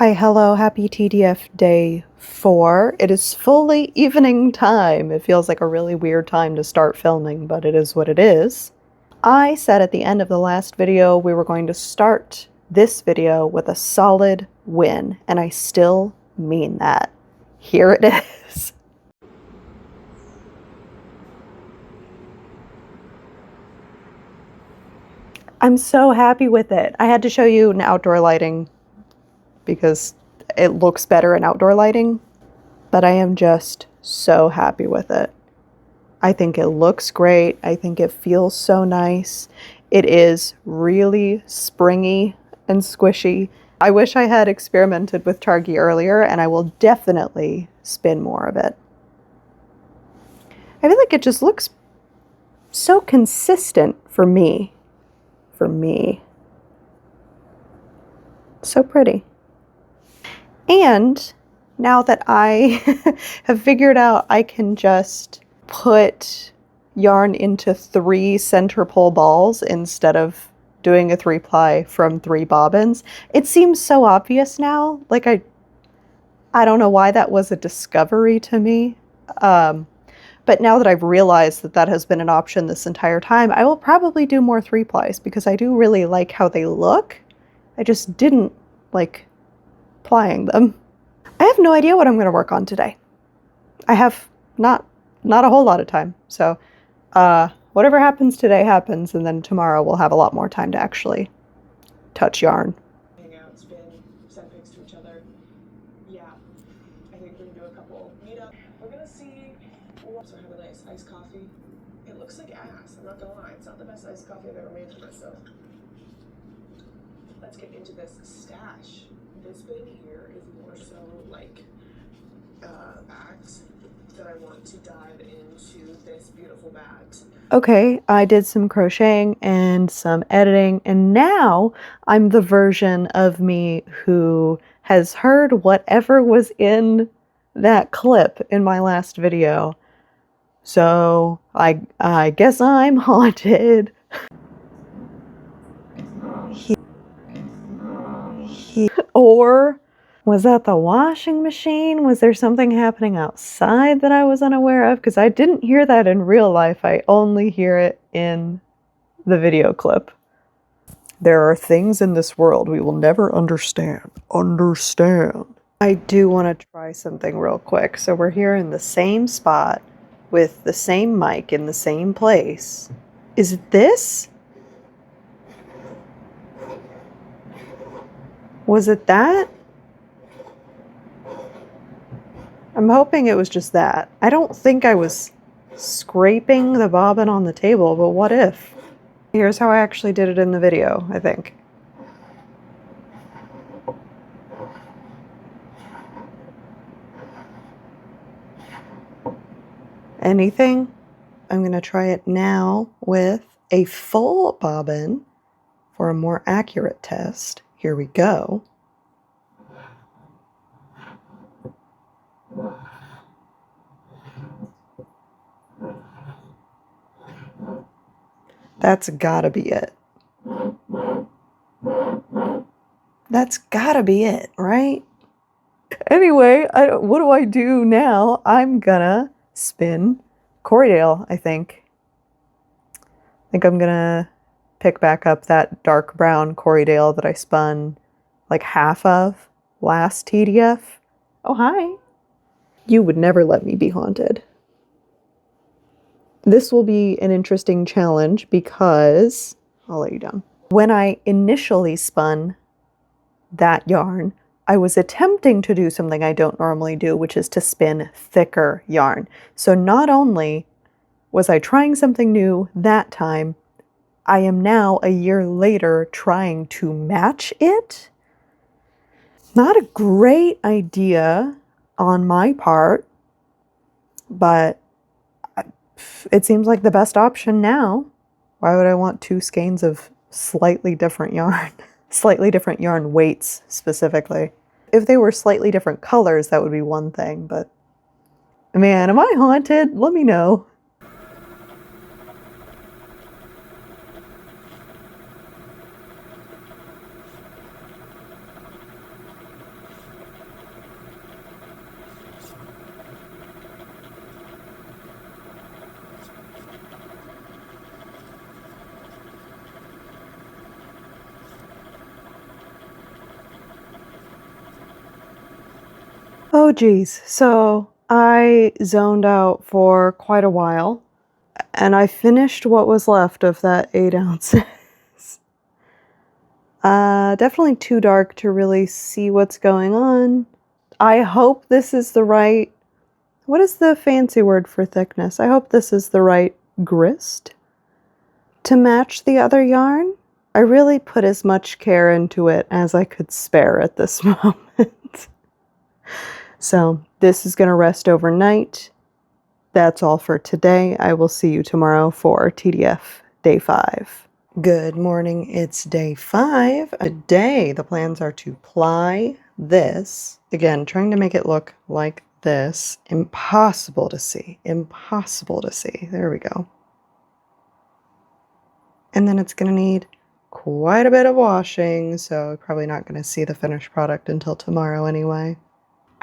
Hi, hello, happy TDF day 4. It is fully evening time. It feels like a really weird time to start filming, but it is what it is. I said at the end of the last video we were going to start this video with a solid win, and I still mean that. Here it is. I'm so happy with it. I had to show you in outdoor lighting because it looks better in outdoor lighting, but I am just so happy with it. I think it looks great. I think it feels so nice. It is really springy and squishy. I wish I had experimented with Targhee earlier, and I will definitely spin more of it. I feel like it just looks so consistent for me. So pretty. And now that I have figured out I can just put yarn into 3 center pole balls instead of doing a 3-ply from 3 bobbins, it seems so obvious now. Like I don't know why that was a discovery to me. But now that I've realized that that has been an option this entire time, I will probably do more 3-plies because I do really like how they look. I just didn't like plying them. I have no idea what I'm going to work on today. I have not a whole lot of time. So whatever happens today happens, and then tomorrow we'll have a lot more time to actually touch yarn. Hang out, spin, send pics to each other. Yeah, I think we're gonna do a couple meetup. We're gonna see. We'll also have a nice iced coffee. It looks like ass. I'm not gonna lie. It's not the best iced coffee I've ever made for myself. Let's get into this stash. This bin here is more so like bags that I want to dive into this beautiful bags. Okay, I did some crocheting and some editing, and now I'm the version of me who has heard whatever was in that clip in my last video. So I guess I'm haunted. Or was that the washing machine? Was there something happening outside that I was unaware of? Because I didn't hear that in real life. I only hear it in the video clip. There are things in this world we will never understand. I do want to try something real quick. So we're here in the same spot with the same mic in the same place. Is it this? Was it that? I'm hoping it was just that. I don't think I was scraping the bobbin on the table, but what if? Here's how I actually did it in the video, I think. Anything? I'm going to try it now with a full bobbin for a more accurate test. Here we go. That's gotta be it. That's gotta be it, right? Anyway, what do I do now? I'm gonna spin corriedale, I think. I think I'm gonna pick back up that dark brown corriedale that I spun like half of last TDF. Oh, hi. You would never let me be haunted. This will be an interesting challenge because I'll lay you down. When I initially spun that yarn, I was attempting to do something I don't normally do, which is to spin thicker yarn. So not only was I trying something new that time, I am now a year later trying to match it. Not a great idea on my part, but it seems like the best option now. Why would I want 2 skeins of slightly different yarn? Slightly different yarn weights, specifically. If they were slightly different colors, that would be one thing, but man, am I haunted? Let me know. Oh geez, so I zoned out for quite a while and I finished what was left of that 8 ounces. Definitely too dark to really see what's going on. I hope this is the right, what is the fancy word for thickness? I hope this is the right grist to match the other yarn. I really put as much care into it as I could spare at this moment. So this is going to rest overnight. That's all for today. I will see you tomorrow for TDF Day 5. Good morning, it's Day 5. Today the plans are to ply this. Again, trying to make it look like this. Impossible to see. Impossible to see. There we go. And then it's going to need quite a bit of washing, so probably not going to see the finished product until tomorrow anyway.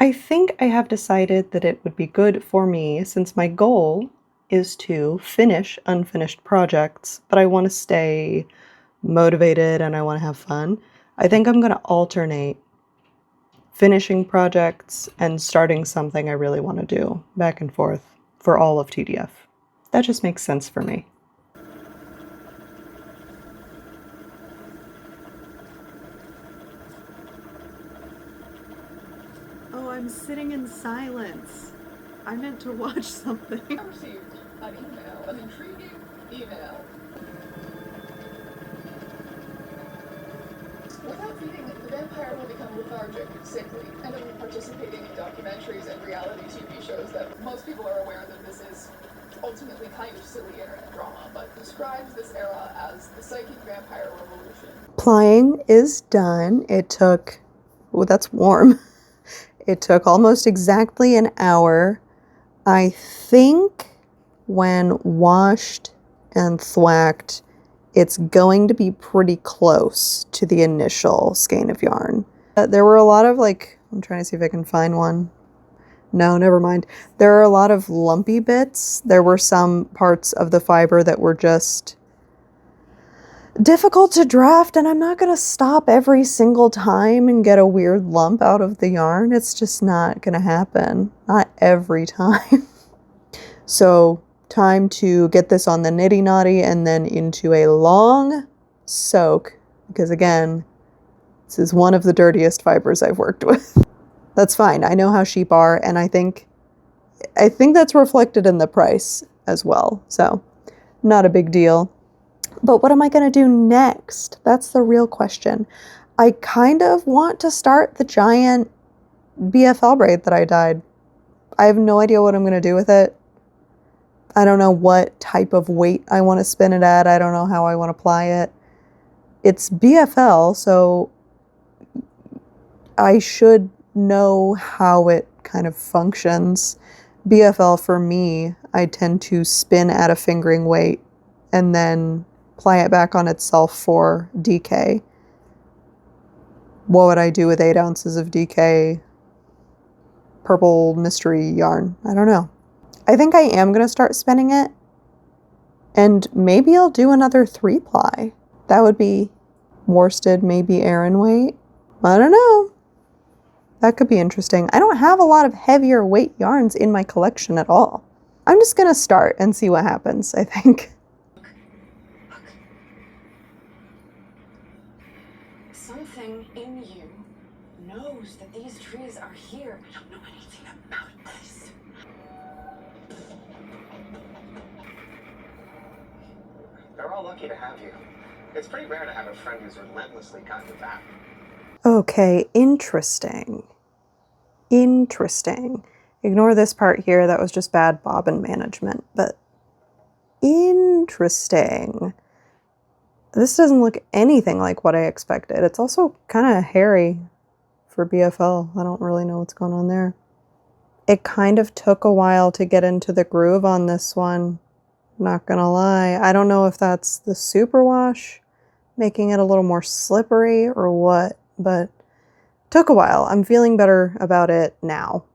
I think I have decided that it would be good for me, since my goal is to finish unfinished projects, but I want to stay motivated and I want to have fun. I think I'm going to alternate finishing projects and starting something I really want to do back and forth for all of TDF. That just makes sense for me. Oh, I'm sitting in silence. I meant to watch something. I received an email, an intriguing email. Without feeding, the vampire will become lethargic, sickly, and only participating in documentaries and reality TV shows that most people are aware that this is ultimately kind of silly internet drama, but describes this era as the psychic vampire revolution. Plying is done. It took, oh, that's warm. It took almost exactly an hour. I think when washed and thwacked, it's going to be pretty close to the initial skein of yarn. There were a lot of I'm trying to see if I can find one. No, never mind. There are a lot of lumpy bits. There were some parts of the fiber that were just difficult to draft, and I'm not going to stop every single time and get a weird lump out of the yarn. It's just not going to happen. Not every time. So time to get this on the nitty naughty and then into a long soak, because again, this is one of the dirtiest fibers I've worked with. That's fine. I know how sheep are, and I think that's reflected in the price as well. So not a big deal. But what am I going to do next? That's the real question. I kind of want to start the giant BFL braid that I dyed. I have no idea what I'm going to do with it. I don't know what type of weight I want to spin it at. I don't know how I want to apply it. It's BFL, so I should know how it kind of functions. BFL for me, I tend to spin at a fingering weight and then ply it back on itself for DK. What would I do with 8 ounces of DK purple mystery yarn? I don't know. I think I am going to start spinning it, and maybe I'll do another 3-ply. That would be worsted, maybe Aran weight. I don't know. That could be interesting. I don't have a lot of heavier weight yarns in my collection at all. I'm just going to start and see what happens, I think. Something in you knows that these trees are here. I don't know anything about this. They're all lucky to have you. It's pretty rare to have a friend who's relentlessly got your back. Okay, interesting. Interesting. Ignore this part here. That was just bad bobbin management, but interesting. This doesn't look anything like what I expected. It's also kind of hairy for BFL. I don't really know what's going on there. It kind of took a while to get into the groove on this one. Not gonna lie. I don't know if that's the superwash making it a little more slippery or what, but took a while. I'm feeling better about it now.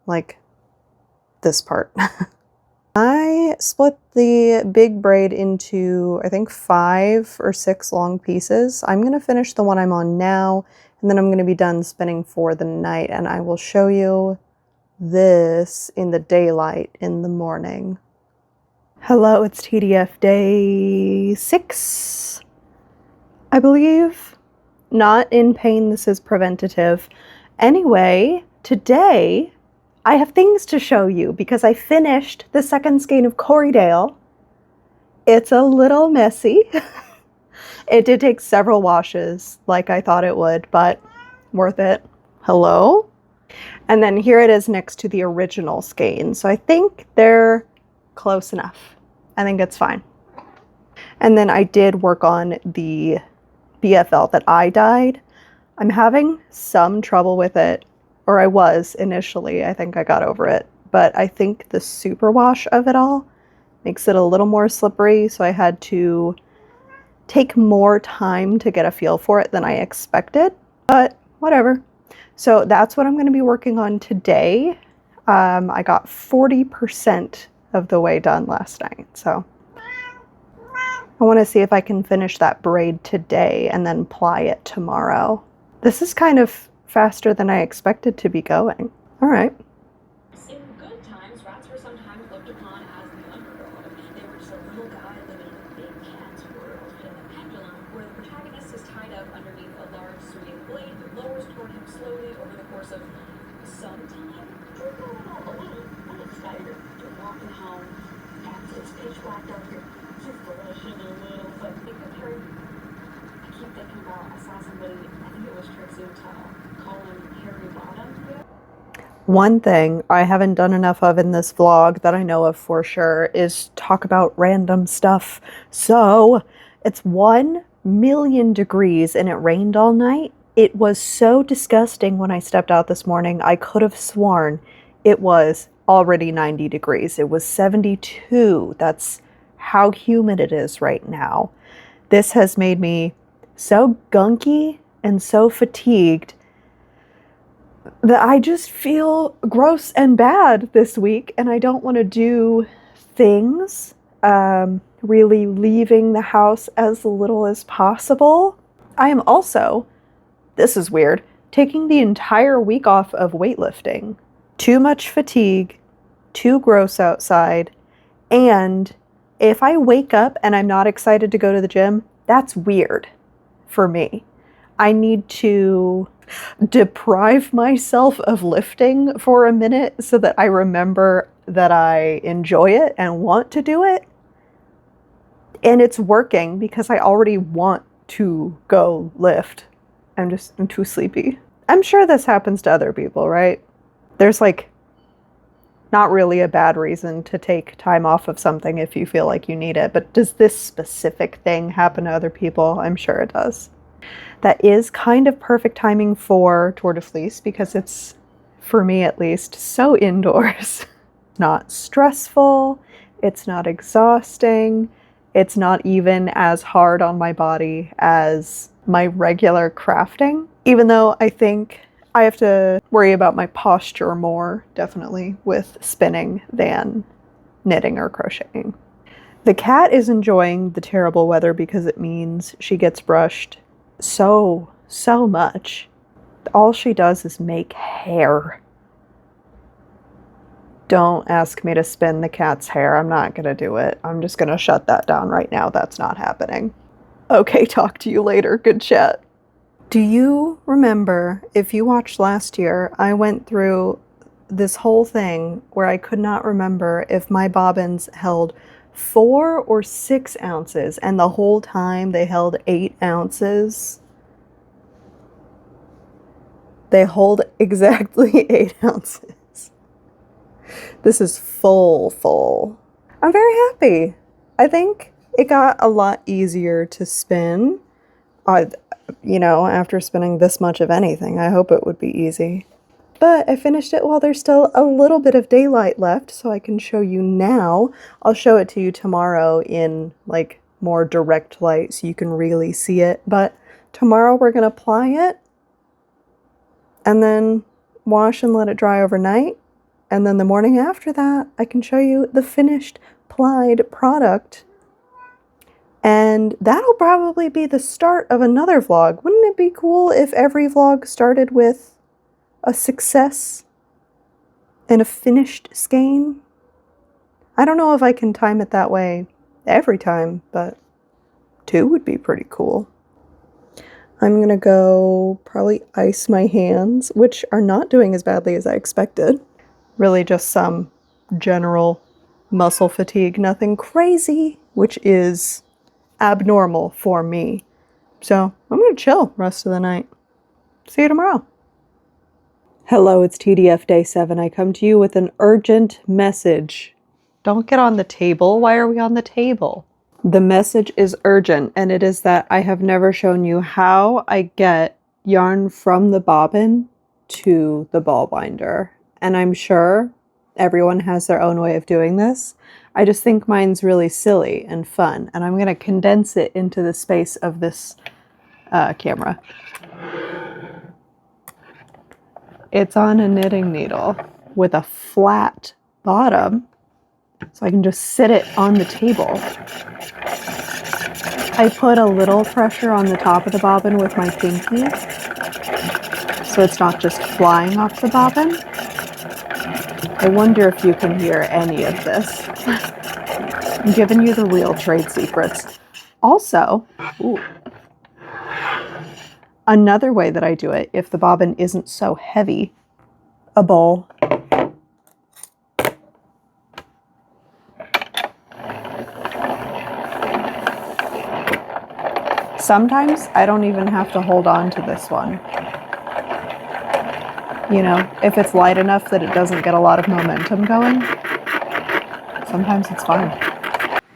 Like this part. I split the big braid into, I think, 5 or 6 long pieces. I'm going to finish the one I'm on now, and then I'm going to be done spinning for the night, and I will show you this in the daylight in the morning. Hello, it's TDF day 6, I believe. Not in pain, this is preventative. Anyway, today I have things to show you because I finished the second skein of Corriedale. It's a little messy. It did take several washes like I thought it would, but worth it. Hello? And then here it is next to the original skein. So I think they're close enough. I think it's fine. And then I did work on the BFL that I dyed. I'm having some trouble with it, or I was initially. I think I got over it. But I think the superwash of it all makes it a little more slippery, so I had to take more time to get a feel for it than I expected, but whatever. So that's what I'm going to be working on today. I got 40% of the way done last night, so I want to see if I can finish that braid today and then ply it tomorrow. This is kind of faster than I expected to be going. All right. In good times, rats were sometimes looked upon as the underdog. They were just a little guy living in a big cat's world. In the pendulum, where the protagonist is tied up underneath a large swinging blade that lowers toward him slowly over the course of some time. A little tighter. You're walking home, and it's pitch black out here. You're blushing a little, but it could carry. I keep thinking about, I saw somebody, I think it was Trixie Mattel, call him Harry Bottom. One thing I haven't done enough of in this vlog that I know of for sure is talk about random stuff. So it's 1,000,000 degrees and it rained all night. It was so disgusting when I stepped out this morning. I could have sworn it was already 90 degrees. It was 72. That's how humid it is right now. This has made me so gunky and so fatigued that I just feel gross and bad this week, and I don't want to do things, really leaving the house as little as possible. I am also, this is weird, taking the entire week off of weightlifting. Too much fatigue, too gross outside, and if I wake up and I'm not excited to go to the gym, that's weird for me. I need to deprive myself of lifting for a minute so that I remember that I enjoy it and want to do it. And it's working because I already want to go lift. I'm too sleepy. I'm sure this happens to other people, right? There's like not really a bad reason to take time off of something if you feel like you need it, but does this specific thing happen to other people? I'm sure it does. That is kind of perfect timing for Tour de Fleece because it's, for me at least, so indoors. Not stressful, it's not exhausting, it's not even as hard on my body as my regular crafting, even though I think I have to worry about my posture more, definitely, with spinning than knitting or crocheting. The cat is enjoying the terrible weather because it means she gets brushed so much. All she does is make hair. Don't ask me to spin the cat's hair. I'm not gonna do it. I'm just gonna shut that down right now. That's not happening. Okay, talk to you later. Good chat. Do you remember, if you watched last year, I went through this whole thing where I could not remember if my bobbins held 4 or 6 ounces, and the whole time they held 8 ounces. They hold exactly 8 ounces. This is full. I'm very happy. I think it got a lot easier to spin. You know, after spinning this much of anything, I hope it would be easy. But I finished it while there's still a little bit of daylight left, so I can show you now. I'll show it to you tomorrow in like more direct light so you can really see it. But tomorrow we're gonna apply it and then wash and let it dry overnight. And then the morning after that, I can show you the finished plied product. And that'll probably be the start of another vlog. Wouldn't it be cool if every vlog started with a success and a finished skein. I don't know if I can time it that way every time, but 2 would be pretty cool. I'm gonna go probably ice my hands, which are not doing as badly as I expected. Really just some general muscle fatigue, nothing crazy, which is abnormal for me. So I'm gonna chill rest of the night. See you tomorrow. Hello, it's TDF Day 7. I come to you with an urgent message. Don't get on the table. Why are we on the table? The message is urgent, and it is that I have never shown you how I get yarn from the bobbin to the ball binder. And I'm sure everyone has their own way of doing this. I just think mine's really silly and fun, and I'm going to condense it into the space of this camera. It's on a knitting needle with a flat bottom, so I can just sit it on the table. I put a little pressure on the top of the bobbin with my pinky, so it's not just flying off the bobbin. I wonder if you can hear any of this. I'm giving you the real trade secrets. Also, another way that I do it, if the bobbin isn't so heavy, a bowl. Sometimes I don't even have to hold on to this one. You know, if it's light enough that it doesn't get a lot of momentum going, sometimes it's fine.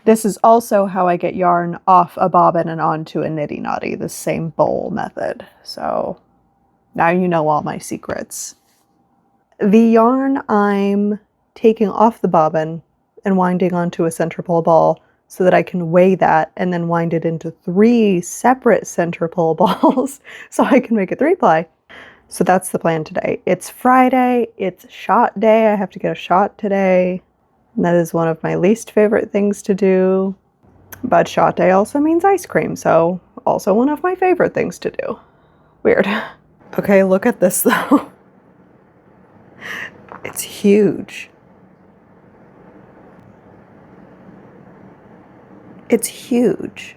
This is also how I get yarn off a bobbin and onto a niddy noddy, the same bowl method. So now you know all my secrets. The yarn I'm taking off the bobbin and winding onto a center pole ball so that I can weigh that and then wind it into 3 separate center pole balls so I can make a 3-ply. So that's the plan today. It's Friday, it's shot day. I have to get a shot today. And that is one of my least favorite things to do. But shot day also means ice cream, so also one of my favorite things to do. Weird. Okay, look at this though. It's huge. It's huge.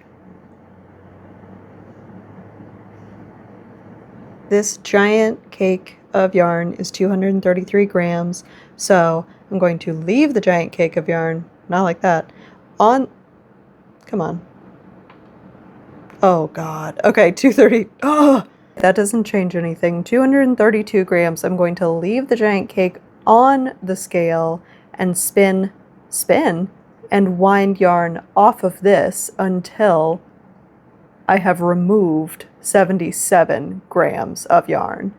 This giant cake of yarn is 233 grams, so I'm going to leave the giant cake of yarn, not like that, on, come on. Oh God, okay, 230, oh, that doesn't change anything. 232 grams, I'm going to leave the giant cake on the scale and spin, and wind yarn off of this until I have removed 77 grams of yarn.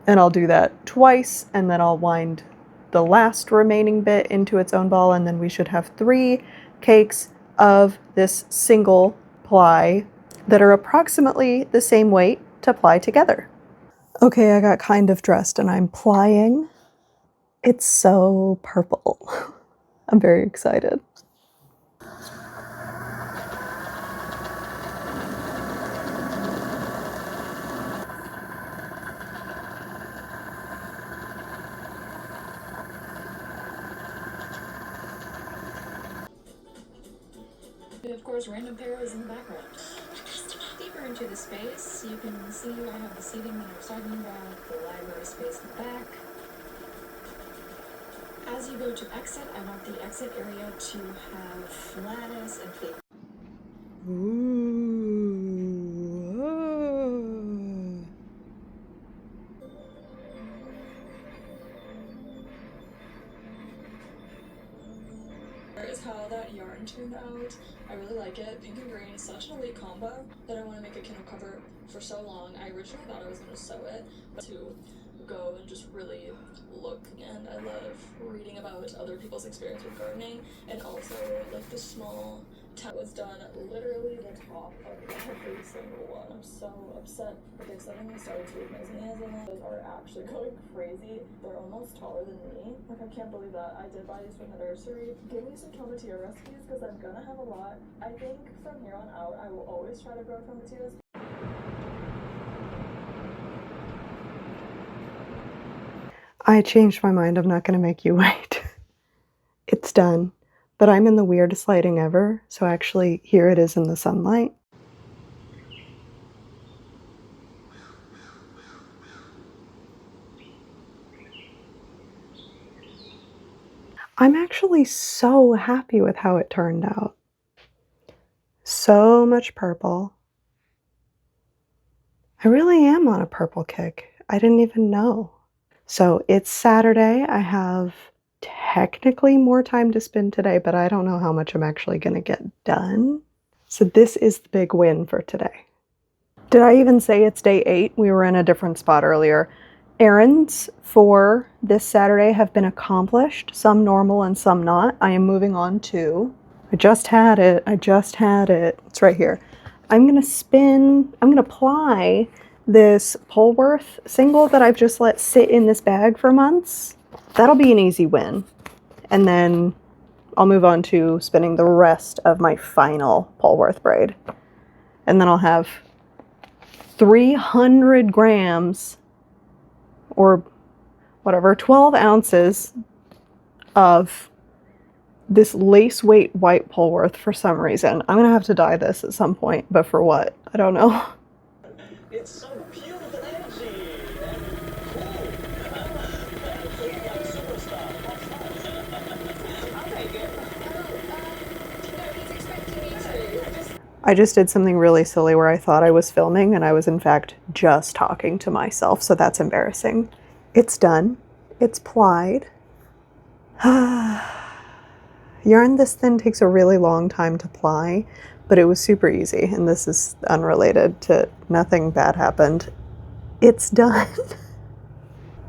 And I'll do that twice, and then I'll wind the last remaining bit into its own ball, and then we should have 3 cakes of this single ply that are approximately the same weight to ply together. Okay, I got kind of dressed and I'm plying. It's so purple. I'm very excited. Of course, random parrots in the background. Deeper into the space, you can see I have the seating that I was talking about, the library space in the back. As you go to exit, I want the exit area to have lattice and fake. Is how that yarn turned out. I really like it. Pink and green is such an elite combo that I want to make a Kindle cover for so long. I originally thought I was going to sew it, but to go and just really look, and I love reading about other people's experience with gardening, and also like the small was done literally the top of every single one. I'm so upset that they suddenly started to make my hands, and those are actually going crazy. They're almost taller than me. Like, I can't believe that. I did buy these from the nursery. Give me some tomatillo recipes because I'm gonna have a lot. I think from here on out I will always try to grow tomatillos. I changed my mind. I'm not going to make you wait. It's done. But I'm in the weirdest lighting ever. So actually, here it is in the sunlight. I'm actually so happy with how it turned out. So much purple. I really am on a purple kick. I didn't even know. So it's Saturday. I have technically more time to spin today, but I don't know how much I'm actually going to get done. So this is the big win for today. Did I even say it's day 8? We were in a different spot earlier. Errands for this Saturday have been accomplished, some normal and some not. I am moving on to, I just had it. It's right here. I'm going to ply this Polwarth single that I've just let sit in this bag for months. That'll be an easy win. And then I'll move on to spinning the rest of my final Polwarth braid. And then I'll have 300 grams or whatever, 12 ounces of this lace weight white Polwarth for some reason. I'm gonna have to dye this at some point, but for what? I don't know. It's so beautiful and edgy and cool. Absolutely like superstar. I'll take it. He's expecting me to. I just did something really silly where I thought I was filming and I was in fact just talking to myself, so that's embarrassing. It's done. It's plied. Yarn this thin takes a really long time to ply, but it was super easy, and this is unrelated to nothing bad happened. It's done.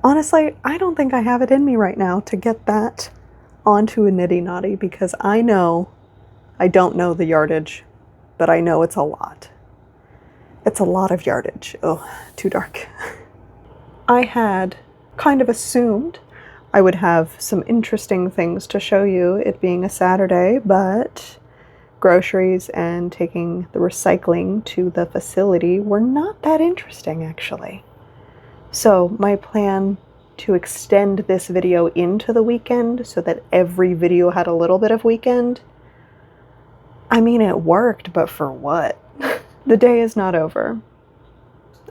Honestly, I don't think I have it in me right now to get that onto a nitty knotty because I know, I don't know the yardage, but I know it's a lot. It's a lot of yardage. Oh, too dark. I had kind of assumed I would have some interesting things to show you, it being a Saturday, but groceries and taking the recycling to the facility were not that interesting, actually. So my plan to extend this video into the weekend so that every video had a little bit of weekend, I mean, it worked, but for what? The day is not over.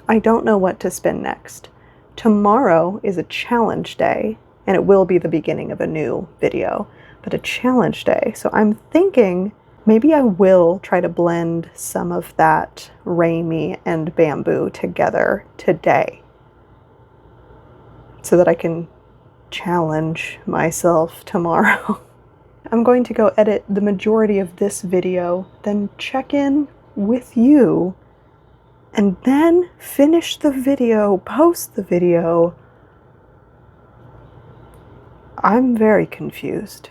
I don't know what to spin next. Tomorrow is a challenge day, and it will be the beginning of a new video, but a challenge day. So I'm thinking maybe I will try to blend some of that Rami and bamboo together today so that I can challenge myself tomorrow. I'm going to go edit the majority of this video, then check in with you, and then finish the video, post the video. I'm very confused.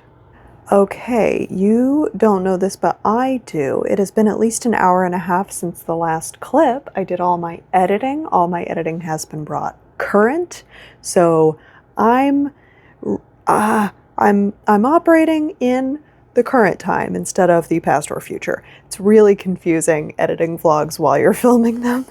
Okay, you don't know this, but I do. It has been at least an hour and a half since the last clip. I did all my editing. All my editing has been brought current. So I'm operating in the current time instead of the past or future. It's really confusing editing vlogs while you're filming them.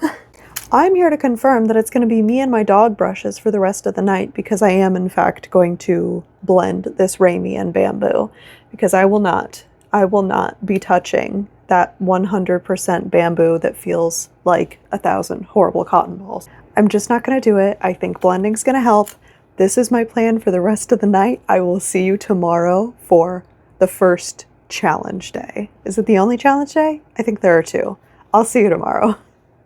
I'm here to confirm that it's going to be me and my dog brushes for the rest of the night because I am in fact going to blend this Rami and bamboo because I will not be touching that 100% bamboo that feels like 1,000 horrible cotton balls. I'm just not going to do it. I think blending's going to help. This is my plan for the rest of the night. I will see you tomorrow for the first challenge day. Is it the only challenge day? I think there are 2. I'll see you tomorrow.